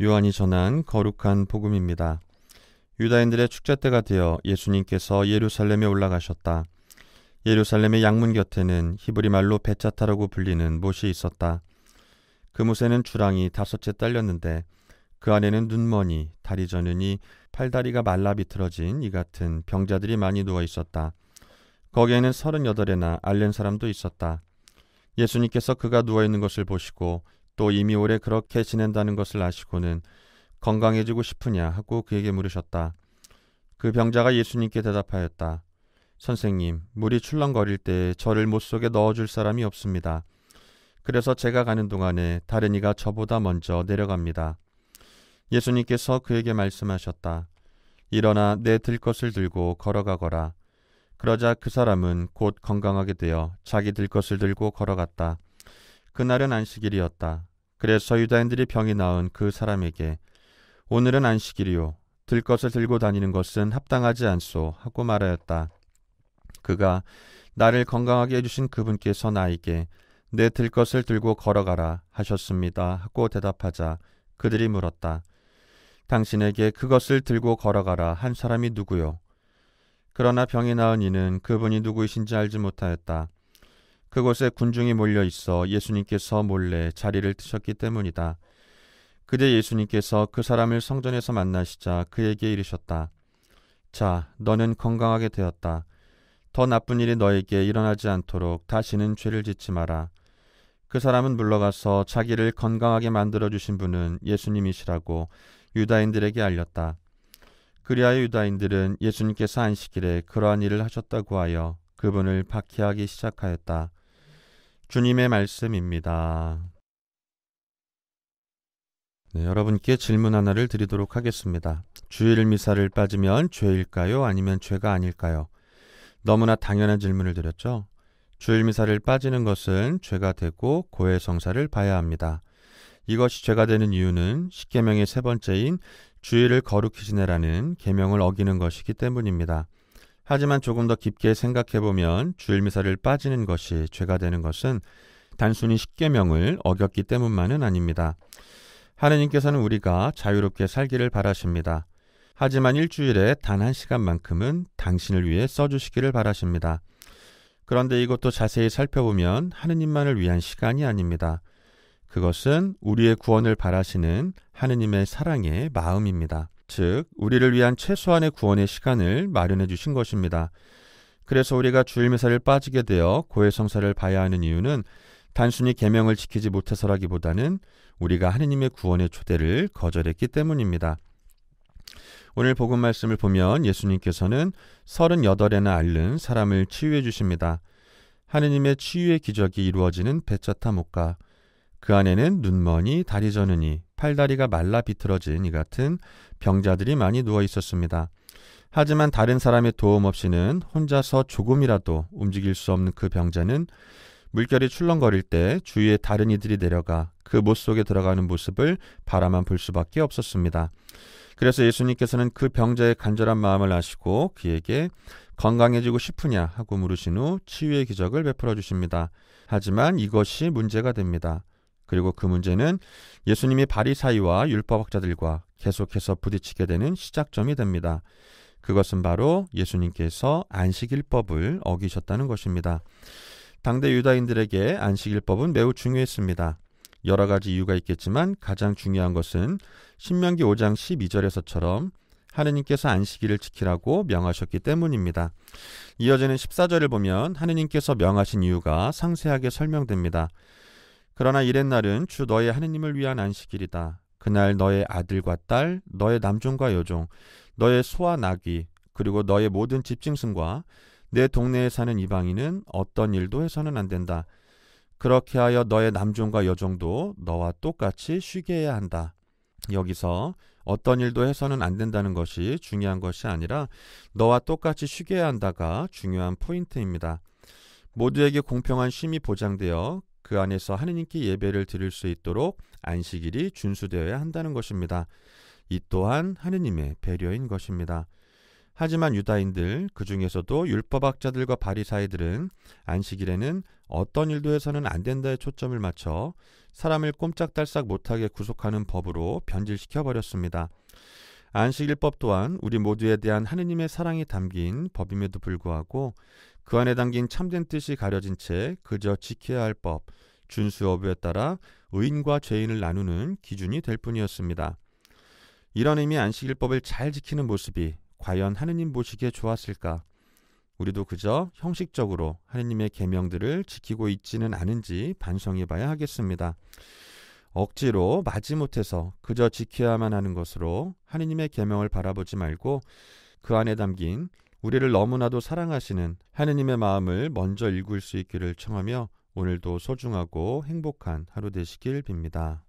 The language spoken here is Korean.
요한이 전한 거룩한 복음입니다. 유다인들의 축제 때가 되어 예수님께서 예루살렘에 올라가셨다. 예루살렘의 양문 곁에는 히브리 말로 베차타라고 불리는 못이 있었다. 그 못에는 주랑이 5채 딸렸는데 그 안에는 눈머니, 다리 저느니, 팔다리가 말라 비틀어진 이 같은 병자들이 많이 누워 있었다. 거기에는 38에나 앓는 사람도 있었다. 예수님께서 그가 누워 있는 것을 보시고 또 이미 오래 그렇게 지낸다는 것을 아시고는 건강해지고 싶으냐 하고 그에게 물으셨다. 그 병자가 예수님께 대답하였다. 선생님, 물이 출렁거릴 때 저를 못 속에 넣어줄 사람이 없습니다. 그래서 제가 가는 동안에 다른 이가 저보다 먼저 내려갑니다. 예수님께서 그에게 말씀하셨다. 일어나 내 들 것을 들고 걸어가거라. 그러자 그 사람은 곧 건강하게 되어 자기 들 것을 들고 걸어갔다. 그날은 안식일이었다. 그래서 유다인들이 병이 나은 그 사람에게 오늘은 안식일이요. 들 것을 들고 다니는 것은 합당하지 않소 하고 말하였다. 그가 나를 건강하게 해주신 그분께서 나에게 내 들 것을 들고 걸어가라 하셨습니다 하고 대답하자 그들이 물었다. 당신에게 그것을 들고 걸어가라 한 사람이 누구요? 그러나 병이 나은 이는 그분이 누구이신지 알지 못하였다. 그곳에 군중이 몰려 있어 예수님께서 몰래 자리를 트셨기 때문이다. 그때 예수님께서 그 사람을 성전에서 만나시자 그에게 이르셨다. 자, 너는 건강하게 되었다. 더 나쁜 일이 너에게 일어나지 않도록 다시는 죄를 짓지 마라. 그 사람은 물러가서 자기를 건강하게 만들어주신 분은 예수님이시라고 유다인들에게 알렸다. 그리하여 유다인들은 예수님께서 안식일에 그러한 일을 하셨다고 하여 그분을 박해하기 시작하였다. 주님의 말씀입니다. 네, 여러분께 질문 하나를 드리도록 하겠습니다. 주일 미사를 빠지면 죄일까요? 아니면 죄가 아닐까요? 너무나 당연한 질문을 드렸죠. 주일 미사를 빠지는 것은 죄가 되고 고해성사를 봐야 합니다. 이것이 죄가 되는 이유는 십계명의 3번째인 주일을 거룩히 지내라는 계명을 어기는 것이기 때문입니다. 하지만 조금 더 깊게 생각해보면 주일 미사를 빠지는 것이 죄가 되는 것은 단순히 십계명을 어겼기 때문만은 아닙니다. 하느님께서는 우리가 자유롭게 살기를 바라십니다. 하지만 일주일에 단 1시간만큼은 당신을 위해 써주시기를 바라십니다. 그런데 이것도 자세히 살펴보면 하느님만을 위한 시간이 아닙니다. 그것은 우리의 구원을 바라시는 하느님의 사랑의 마음입니다. 즉, 우리를 위한 최소한의 구원의 시간을 마련해 주신 것입니다. 그래서 우리가 주일미사를 빠지게 되어 고해성사를 봐야 하는 이유는 단순히 계명을 지키지 못해서라기보다는 우리가 하느님의 구원의 초대를 거절했기 때문입니다. 오늘 복음 말씀을 보면 예수님께서는 38에나 앓는 사람을 치유해 주십니다. 하느님의 치유의 기적이 이루어지는 베차타 못가, 그 안에는 눈머니, 다리 저느니, 팔다리가 말라 비틀어진 이 같은 병자들이 많이 누워 있었습니다. 하지만 다른 사람의 도움 없이는 혼자서 조금이라도 움직일 수 없는 그 병자는 물결이 출렁거릴 때 주위에 다른 이들이 내려가 그 못 속에 들어가는 모습을 바라만 볼 수밖에 없었습니다. 그래서 예수님께서는 그 병자의 간절한 마음을 아시고 그에게 건강해지고 싶으냐 하고 물으신 후 치유의 기적을 베풀어 주십니다. 하지만 이것이 문제가 됩니다. 그리고 그 문제는 예수님이 바리사이와 율법학자들과 계속해서 부딪히게 되는 시작점이 됩니다. 그것은 바로 예수님께서 안식일법을 어기셨다는 것입니다. 당대 유다인들에게 안식일법은 매우 중요했습니다. 여러 가지 이유가 있겠지만 가장 중요한 것은 신명기 5장 12절에서처럼 하느님께서 안식일을 지키라고 명하셨기 때문입니다. 이어지는 14절을 보면 하느님께서 명하신 이유가 상세하게 설명됩니다. 그러나 이렛날은 주 너의 하느님을 위한 안식일이다. 그날 너의 아들과 딸, 너의 남종과 여종, 너의 소와 나귀, 그리고 너의 모든 집짐승과 내 동네에 사는 이방인은 어떤 일도 해서는 안 된다. 그렇게 하여 너의 남종과 여종도 너와 똑같이 쉬게 해야 한다. 여기서 어떤 일도 해서는 안 된다는 것이 중요한 것이 아니라 너와 똑같이 쉬게 해야 한다가 중요한 포인트입니다. 모두에게 공평한 쉼이 보장되어 그 안에서 하느님께 예배를 드릴 수 있도록 안식일이 준수되어야 한다는 것입니다. 이 또한 하느님의 배려인 것입니다. 하지만 유다인들, 그 중에서도 율법학자들과 바리사이들은 안식일에는 어떤 일도 해서는 안 된다에 초점을 맞춰 사람을 꼼짝달싹 못하게 구속하는 법으로 변질시켜 버렸습니다. 안식일법 또한 우리 모두에 대한 하느님의 사랑이 담긴 법임에도 불구하고 그 안에 담긴 참된 뜻이 가려진 채 그저 지켜야 할 법, 준수 여부에 따라 의인과 죄인을 나누는 기준이 될 뿐이었습니다. 이런 의미 안식일법을 잘 지키는 모습이 과연 하느님 보시기에 좋았을까? 우리도 그저 형식적으로 하느님의 계명들을 지키고 있지는 않은지 반성해 봐야 하겠습니다. 억지로 마지못해서 그저 지켜야만 하는 것으로 하느님의 계명을 바라보지 말고 그 안에 담긴 우리를 너무나도 사랑하시는 하느님의 마음을 먼저 읽을 수 있기를 청하며 오늘도 소중하고 행복한 하루 되시길 빕니다.